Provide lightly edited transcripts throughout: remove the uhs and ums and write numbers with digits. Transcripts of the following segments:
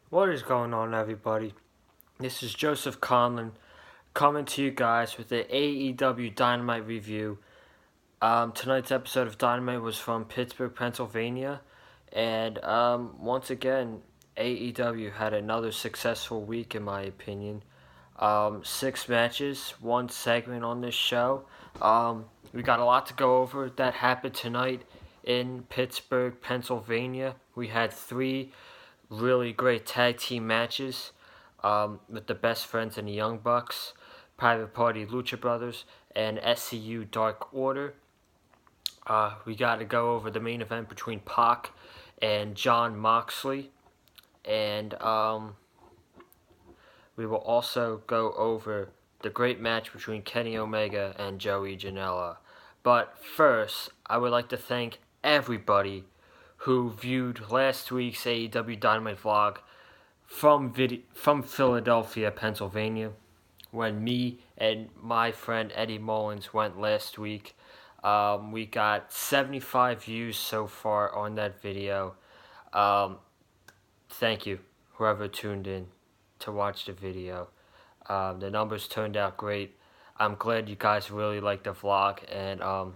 What is going on, everybody? This is Joseph Conlon coming to you guys with the AEW Dynamite review. Tonight's episode of Dynamite was from Pittsburgh, Pennsylvania, and once again, AEW had another successful week, in my opinion. Six matches, one segment on this show. We got a lot to go over that happened tonight in Pittsburgh, Pennsylvania. We had three really great tag team matches with the Best Friends and the Young Bucks, Private Party Lucha Brothers, and SCU Dark Order. We got to go over the main event between Pac and John Moxley, and we will also go over the great match between Kenny Omega and Joey Janella. But first, I would like to thank everybody who viewed last week's AEW Dynamite vlog from Philadelphia, Pennsylvania, when me and my friend Eddie Mullins went last week. We got 75 views so far on that video. Thank you, whoever tuned in to watch the video. The numbers turned out great. I'm glad you guys really liked the vlog, and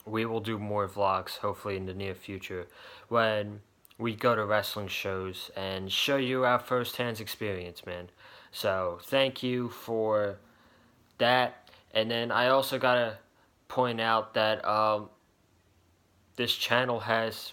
we will do more vlogs hopefully in the near future when we go to wrestling shows and show you our first-hand experience, man. So thank you for that. And then I also gotta point out that this channel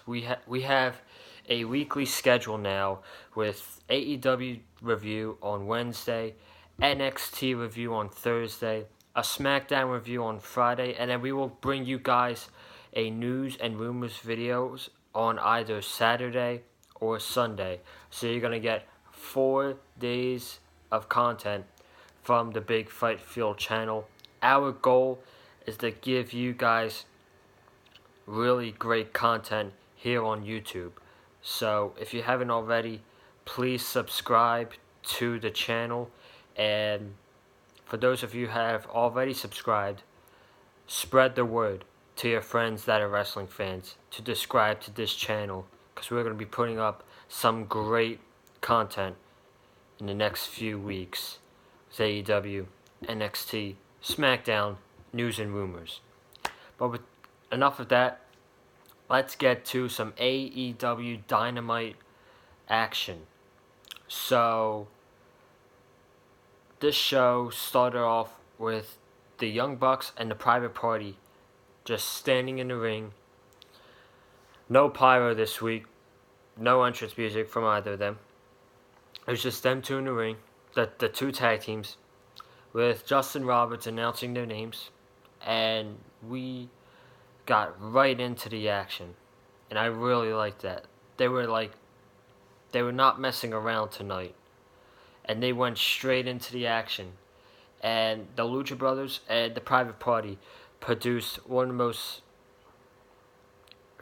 we have a weekly schedule now with AEW review on Wednesday, NXT review on Thursday, a SmackDown review on Friday, and then we will bring you guys a news and rumors videos on either Saturday or Sunday. So you're gonna get 4 days of content from the Big Fight Field channel. Our goal is to give you guys really great content here on YouTube. So if you haven't already, please subscribe to the channel. And for those of you who have already subscribed, spread the word to your friends that are wrestling fans to subscribe to this channel, because we're going to be putting up some great content in the next few weeks with AEW, NXT, SmackDown, news and rumors. But with enough of that, let's get to some AEW Dynamite action. So, this show started off with the Young Bucks and the Private Party just standing in the ring. No pyro this week. No entrance music from either of them. It was just them two in the ring. The two tag teams. With Justin Roberts announcing their names. And we got right into the action. And I really liked that. They were not messing around tonight. And they went straight into the action. And the Lucha Brothers and the Private Party produced one of the most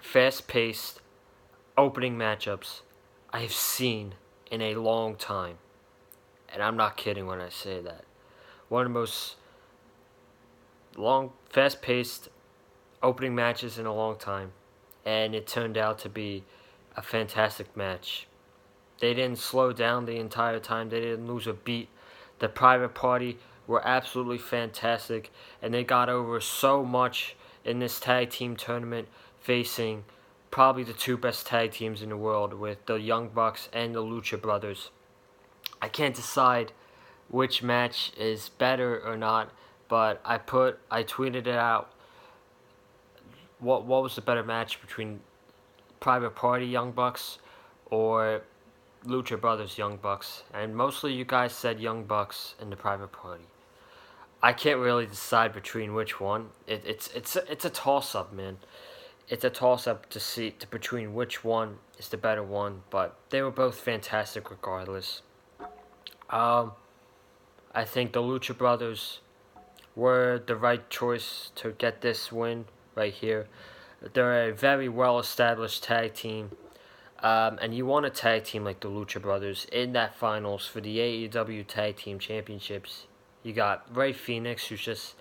fast-paced opening matchups I have seen in a long time. And I'm not kidding when I say that. One of the most fast-paced opening matches in a long time. And it turned out to be a fantastic match. They didn't slow down the entire time. They didn't lose a beat. The Private Party were absolutely fantastic, and they got over so much in this tag team tournament, facing probably the two best tag teams in the world with the Young Bucks and the Lucha Brothers. I can't decide which match is better or not, but I tweeted it out. What was the better match between Private Party Young Bucks or Lucha Brothers Young Bucks? And mostly you guys said Young Bucks and the Private Party. I can't really decide between which one. It's a toss up, man. It's a toss up between which one is the better one, but they were both fantastic regardless. I think the Lucha Brothers were the right choice to get this win right here. They're a very well established tag team. And you want a tag team like the Lucha Brothers in that finals for the AEW Tag Team Championships. You got Rey Fenix, who's just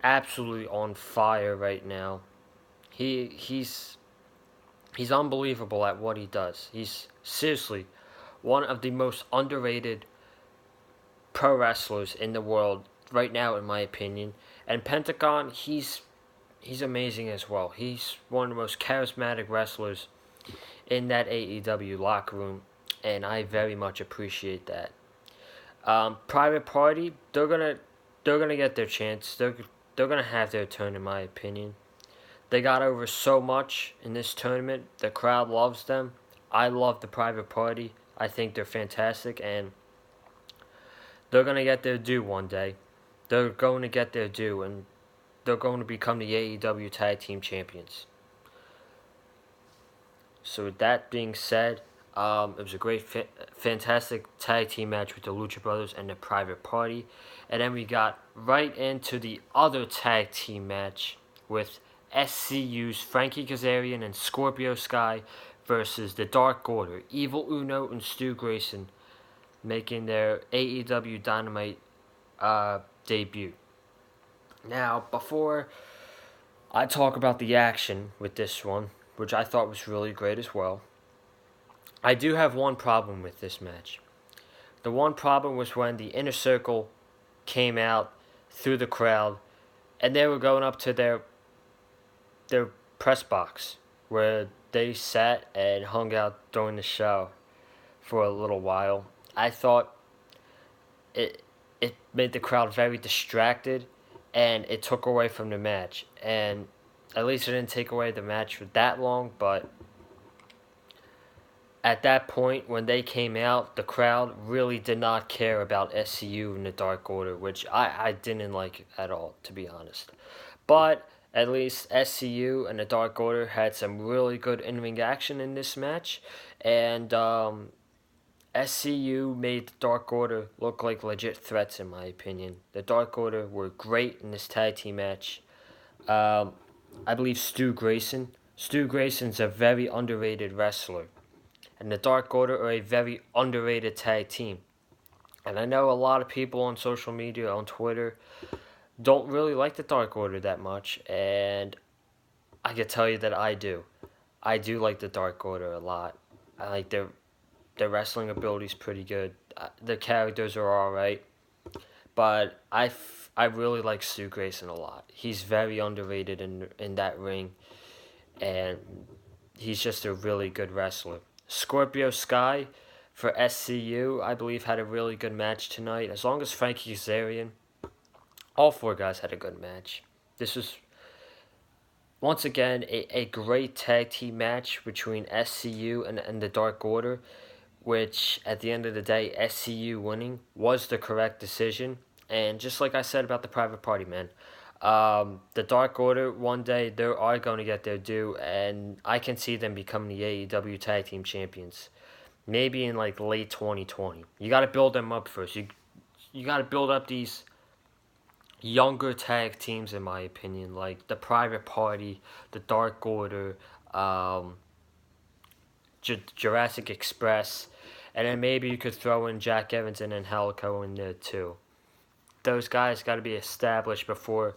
absolutely on fire right now. He's unbelievable at what he does. He's seriously one of the most underrated pro wrestlers in the world right now, in my opinion. And Pentagon, he's amazing as well. He's one of the most charismatic wrestlers in that AEW locker room, and I very much appreciate that. Private Party, they're gonna get their chance. They're gonna have their turn, in my opinion. They got over so much in this tournament. The crowd loves them. I love the Private Party. I think they're fantastic, and they're gonna get their due one day. They're going to get their due, and they're going to become the AEW Tag Team Champions. So with that being said, it was a great, fantastic tag team match with the Lucha Brothers and the Private Party. And then we got right into the other tag team match with SCU's Frankie Kazarian and Scorpio Sky versus the Dark Order, Evil Uno and Stu Grayson, making their AEW Dynamite debut. Now, before I talk about the action with this one, which I thought was really great as well, I do have one problem with this match. The one problem was when the Inner Circle came out through the crowd, and they were going up to their press box, where they sat and hung out during the show for a little while. I thought it made the crowd very distracted, and it took away from the match. And at least it didn't take away the match for that long, but at that point, when they came out, the crowd really did not care about SCU and the Dark Order, which I didn't like at all, to be honest. But at least SCU and the Dark Order had some really good in-ring action in this match, and SCU made the Dark Order look like legit threats, in my opinion. The Dark Order were great in this tag team match. I believe Stu Grayson's a very underrated wrestler. And the Dark Order are a very underrated tag team. And I know a lot of people on social media, on Twitter, don't really like the Dark Order that much. And I can tell you that I do. I do like the Dark Order a lot. I like their wrestling ability's pretty good. The characters are alright. But I really like Stu Grayson a lot. He's very underrated in that ring. And he's just a really good wrestler. Scorpio Sky for SCU, I believe, had a really good match tonight. As long as Frankie Kazarian, all four guys had a good match. This was, once again, a great tag team match between SCU and the Dark Order, which, at the end of the day, SCU winning was the correct decision. And just like I said about the Private Party, man, the Dark Order, one day, they are going to get their due, and I can see them becoming the AEW Tag Team Champions. Maybe in, like, late 2020. You got to build them up first. You got to build up these younger tag teams, in my opinion, like the Private Party, the Dark Order, Jurassic Express, and then maybe you could throw in Jack Evans and Angelico in there, too. Those guys got to be established before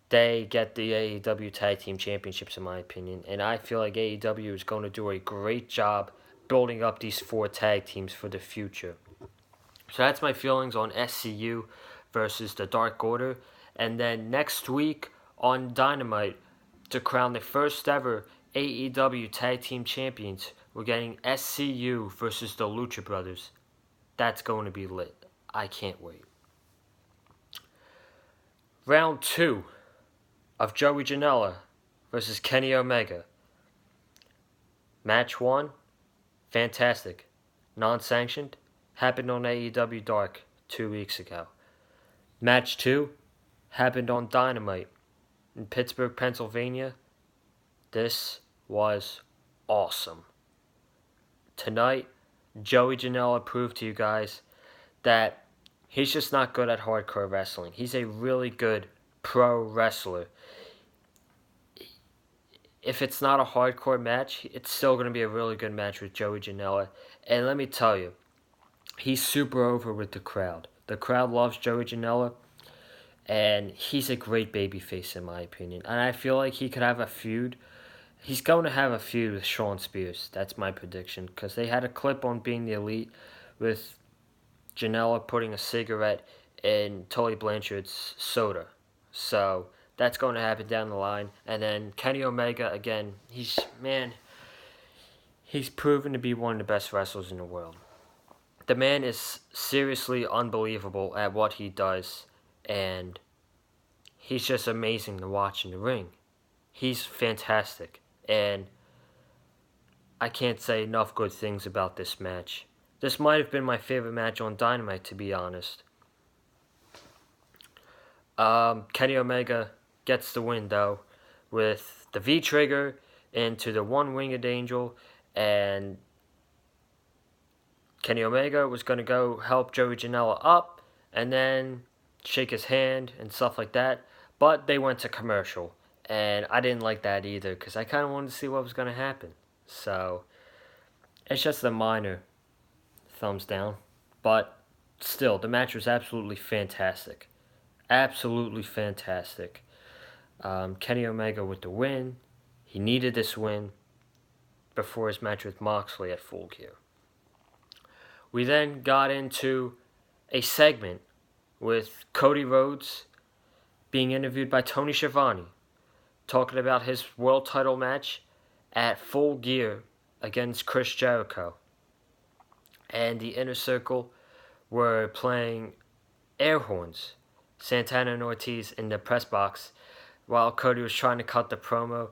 they get the AEW Tag Team Championships, in my opinion. And I feel like AEW is going to do a great job building up these four tag teams for the future. So that's my feelings on SCU versus the Dark Order. And then next week on Dynamite, to crown the first ever AEW Tag Team Champions, we're getting SCU versus the Lucha Brothers. That's going to be lit. I can't wait. Round 2 of Joey Janella versus Kenny Omega. Match 1, fantastic. Non-sanctioned, happened on AEW Dark 2 weeks ago. Match 2 happened on Dynamite in Pittsburgh, Pennsylvania. This was awesome. Tonight, Joey Janela proved to you guys that he's just not good at hardcore wrestling. He's a really good pro wrestler. If it's not a hardcore match, it's still going to be a really good match with Joey Janela. And let me tell you, he's super over with the crowd. The crowd loves Joey Janela, and he's a great babyface in my opinion. And I feel like he could have a feud He's going to have a feud with Shawn Spears. That's my prediction. Because they had a clip on Being the Elite with Janella putting a cigarette in Tully Blanchard's soda. So that's going to happen down the line. And then Kenny Omega, again, he's proven to be one of the best wrestlers in the world. The man is seriously unbelievable at what he does. And he's just amazing to watch in the ring. He's fantastic. And I can't say enough good things about this match. This might have been my favorite match on Dynamite, to be honest. Kenny Omega gets the win, though, with the V-trigger into the one-winged angel, and Kenny Omega was going to go help Joey Janela up, and then shake his hand and stuff like that, but they went to commercial, and I didn't like that either, because I kind of wanted to see what was going to happen. So, it's just a minor thumbs down, but still, the match was absolutely fantastic. Absolutely fantastic. Kenny Omega with the win. He needed this win before his match with Moxley at Full Gear. We then got into a segment with Cody Rhodes being interviewed by Tony Schiavone, talking about his world title match at Full Gear against Chris Jericho. And the Inner Circle were playing air horns, Santana and Ortiz in the press box, while Cody was trying to cut the promo.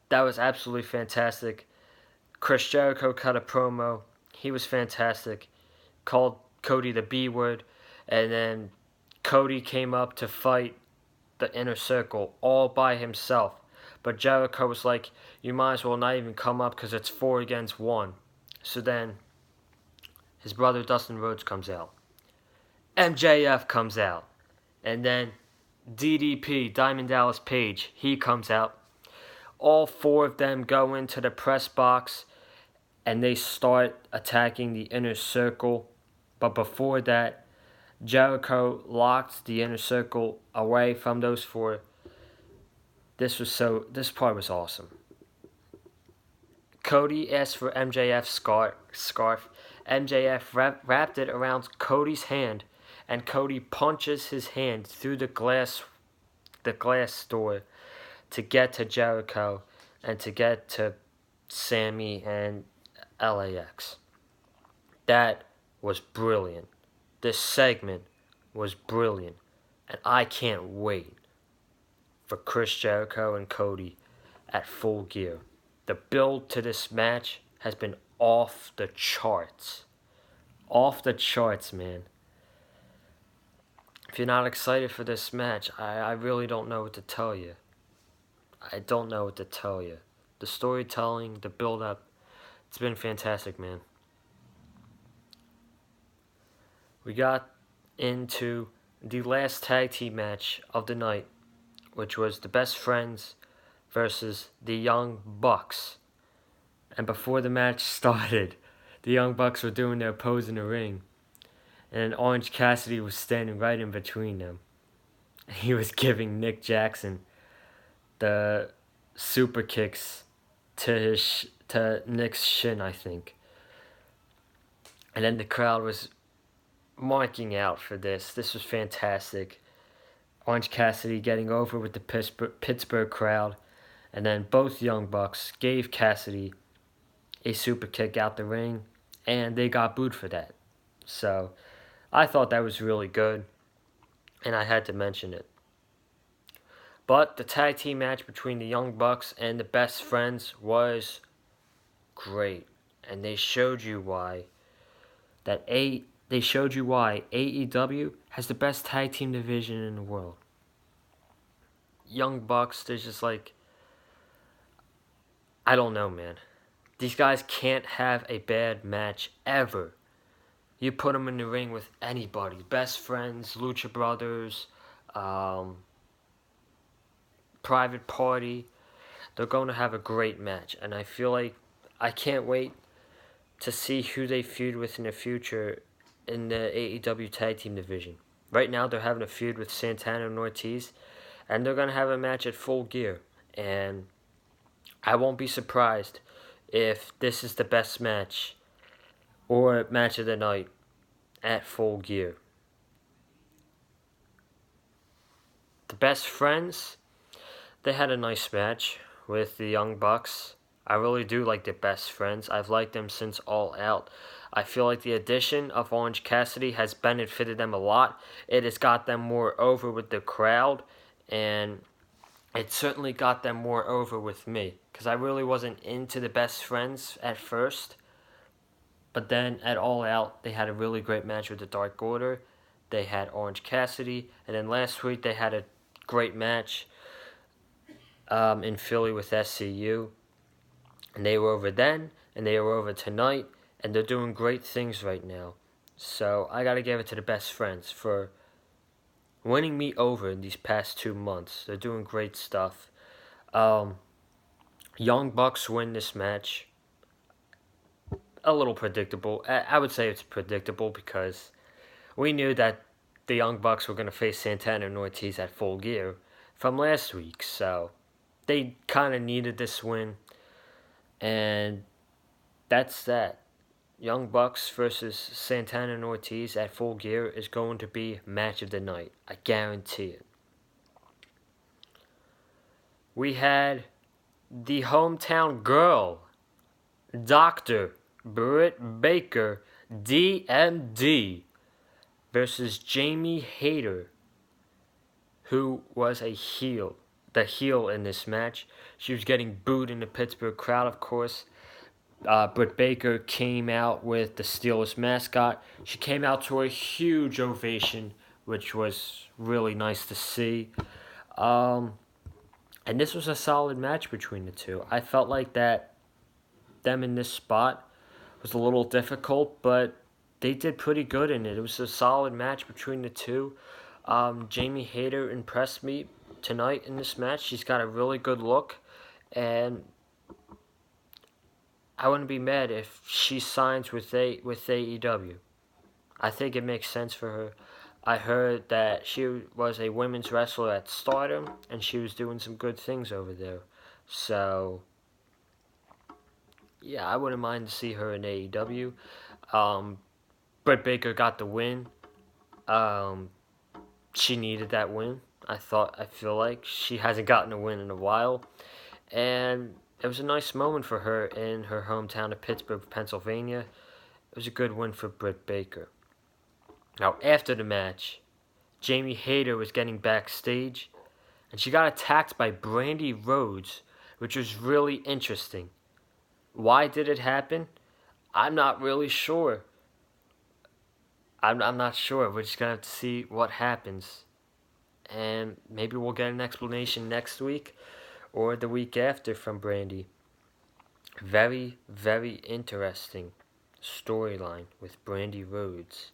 That was absolutely fantastic. Chris Jericho cut a promo. He was fantastic. Called Cody the B word. And then Cody came up to fight the Inner Circle all by himself. But Jericho was like, you might as well not even come up because it's 4 against 1. So then his brother Dustin Rhodes comes out. MJF comes out. And then DDP, Diamond Dallas Page, he comes out. All 4 of them go into the press box and they start attacking the Inner Circle. But before that, Jericho locked the Inner Circle away from those 4. This part was awesome. Cody asked for MJF's scarf. MJF wrapped it around Cody's hand, and Cody punches his hand through the glass door to get to Jericho and to get to Sammy and LAX. That was brilliant. This segment was brilliant, and I can't wait for Chris Jericho and Cody at Full Gear. The build to this match has been off the charts. Off the charts, man. If you're not excited for this match, I really don't know what to tell you. I don't know what to tell you. The storytelling, the build-up, it's been fantastic, man. We got into the last tag team match of the night, which was the Best Friends versus the Young Bucks. And before the match started, the Young Bucks were doing their pose in the ring. And Orange Cassidy was standing right in between them. He was giving Nick Jackson the super kicks to Nick's shin, I think. And then the crowd was marking out for this. This was fantastic. Orange Cassidy getting over with the Pittsburgh crowd. And then both Young Bucks gave Cassidy a super kick out the ring. And they got booed for that. So I thought that was really good. And I had to mention it. But the tag team match between the Young Bucks and the Best Friends was great. And they showed you why AEW has the best tag team division in the world. Young Bucks, they're just like, I don't know, man. These guys can't have a bad match ever. You put them in the ring with anybody. Best Friends, Lucha Brothers, Private Party. They're going to have a great match. And I feel like I can't wait to see who they feud with in the future in the AEW Tag Team division. Right now, they're having a feud with Santana and Ortiz. And they're going to have a match at Full Gear. And I won't be surprised if this is the best match or match of the night at Full Gear. The Best Friends, they had a nice match with the Young Bucks. I really do like the Best Friends. I've liked them since All Out. I feel like the addition of Orange Cassidy has benefited them a lot. It has got them more over with the crowd, and it certainly got them more over with me. Because I really wasn't into the Best Friends at first. But then at All Out, they had a really great match with the Dark Order. They had Orange Cassidy. And then last week, they had a great match in Philly with SCU. And they were over then, and they were over tonight. And they're doing great things right now. So I got to give it to the Best Friends for winning me over in these past 2 months. They're doing great stuff. Young Bucks win this match. A little predictable. I would say it's predictable because we knew that the Young Bucks were going to face Santana and Ortiz at Full Gear from last week. So they kind of needed this win. And that's that. Young Bucks versus Santana and Ortiz at Full Gear is going to be match of the night. I guarantee it. We had the hometown girl, Dr. Britt Baker, DMD, versus Jamie Hayter, who was a heel. The heel in this match. She was getting booed in the Pittsburgh crowd, of course. Britt Baker came out with the Steelers mascot. She came out to a huge ovation, which was really nice to see. And this was a solid match between the two. I felt like that them in this spot was a little difficult, but they did pretty good in it. It was a solid match between the two. Jamie Hayter impressed me tonight in this match. She's got a really good look, and I wouldn't be mad if she signs with AEW. I think it makes sense for her. I heard that she was a women's wrestler at Stardom, and she was doing some good things over there. So, yeah, I wouldn't mind to see her in AEW. Britt Baker got the win. She needed that win. I feel like she hasn't gotten a win in a while. And it was a nice moment for her in her hometown of Pittsburgh, Pennsylvania. It was a good win for Britt Baker. Now, after the match, Jamie Hayter was getting backstage, and she got attacked by Brandy Rhodes, which was really interesting. Why did it happen? I'm not really sure. I'm not sure. We're just going to have to see what happens. And maybe we'll get an explanation next week or the week after from Brandy. Very, very interesting storyline with Brandy Rhodes.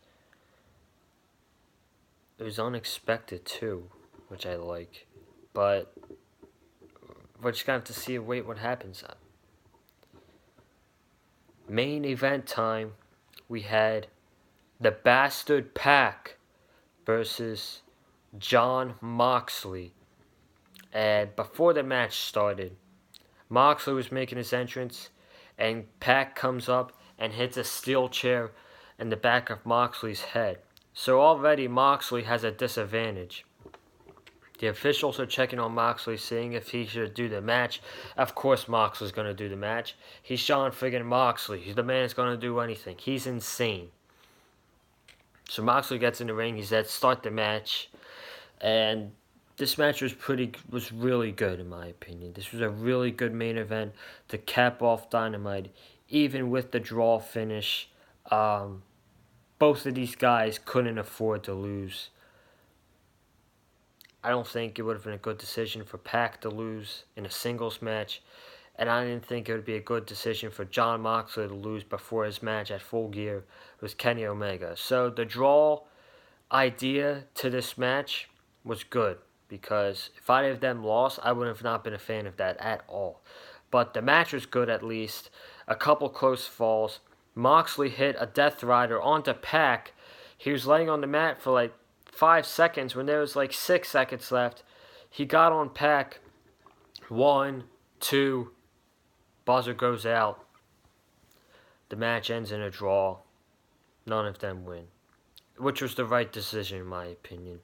It was unexpected too, which I like. But we're just going to have to see wait what happens. Main event time, we had the Bastard Pack versus Jon Moxley. And before the match started, Moxley was making his entrance, and Pac comes up and hits a steel chair in the back of Moxley's head. So already Moxley has a disadvantage. The officials are checking on Moxley, seeing if he should do the match. Of course Moxley's going to do the match. He's John friggin' Moxley. He's the man that's going to do anything. He's insane. So Moxley gets in the ring. He said, start the match. And this match was really good in my opinion. This was a really good main event to cap off Dynamite, even with the draw finish. Both of these guys couldn't afford to lose. I don't think it would have been a good decision for Pac to lose in a singles match, and I didn't think it would be a good decision for Jon Moxley to lose before his match at Full Gear with Kenny Omega. So the draw idea to this match was good, because if either of them lost, I would have not been a fan of that at all. But the match was good at least. A couple close falls. Moxley hit a Death Rider onto Pac. He was laying on the mat for like 5 seconds when there was like 6 seconds left. He got on Pac. 1, 2, buzzer goes out. The match ends in a draw. None of them win, which was the right decision in my opinion.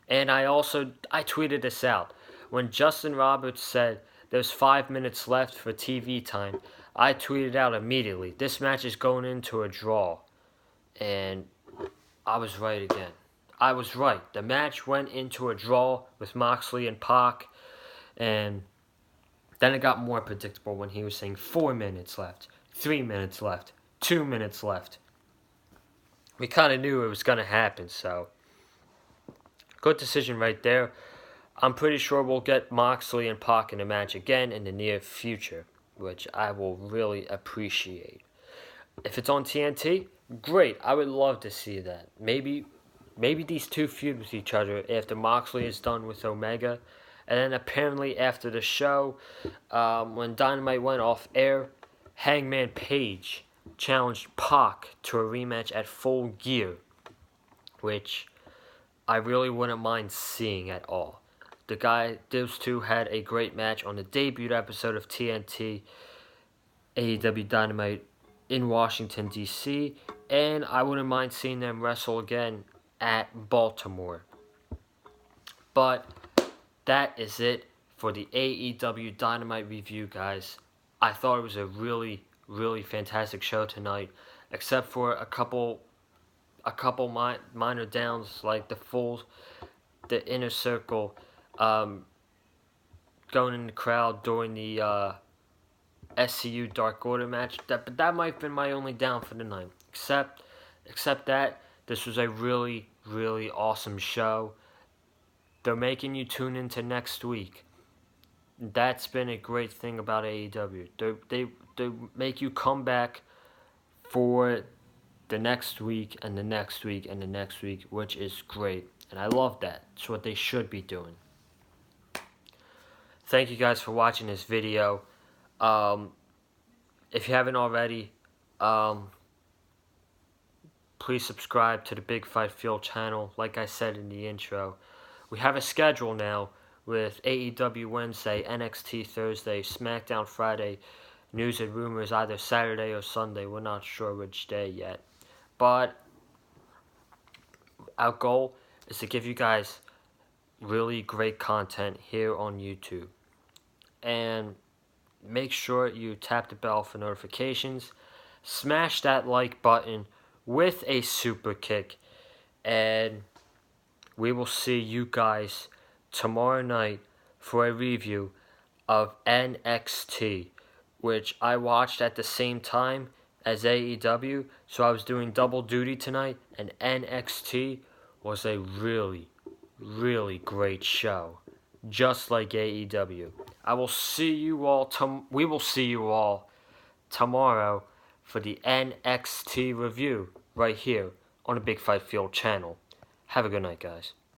And I tweeted this out. When Justin Roberts said there's 5 minutes left for TV time, I tweeted out immediately, this match is going into a draw. And I was right again. I was right. The match went into a draw with Moxley and Pac. And then it got more predictable when he was saying 4 minutes left, 3 minutes left, 2 minutes left. We kind of knew it was going to happen, so good decision right there. I'm pretty sure we'll get Moxley and Pac in a match again in the near future, which I will really appreciate. If it's on TNT, great. I would love to see that. Maybe these two feud with each other after Moxley is done with Omega. And then apparently after the show, when Dynamite went off air, Hangman Page challenged Pac to a rematch at Full Gear, which I really wouldn't mind seeing at all. Those two had a great match on the debut episode of TNT, AEW Dynamite in Washington, D.C., and I wouldn't mind seeing them wrestle again at Baltimore. But that is it for the AEW Dynamite review, guys. I thought it was a really, really fantastic show tonight, except for a couple minor downs, like the inner circle, going in the crowd during the SCU Dark Order match. But that might have been my only down for the night. Except that this was a really, really awesome show. They're making you tune into next week. That's been a great thing about AEW. They make you come back for the next week and the next week and the next week, which is great. And I love that. It's what they should be doing. Thank you guys for watching this video. If you haven't already, please subscribe to the Big Fight Field channel. Like I said in the intro, we have a schedule now with AEW Wednesday, NXT Thursday, SmackDown Friday, news and rumors either Saturday or Sunday. We're not sure which day yet. But our goal is to give you guys really great content here on YouTube. And make sure you tap the bell for notifications. Smash that like button with a super kick. And we will see you guys tomorrow night for a review of NXT, which I watched at the same time as AEW, so I was doing double duty tonight, and NXT was a really, really great show, just like AEW. We will see you all tomorrow for the NXT review right here on the Big Fight Field channel. Have a good night, guys.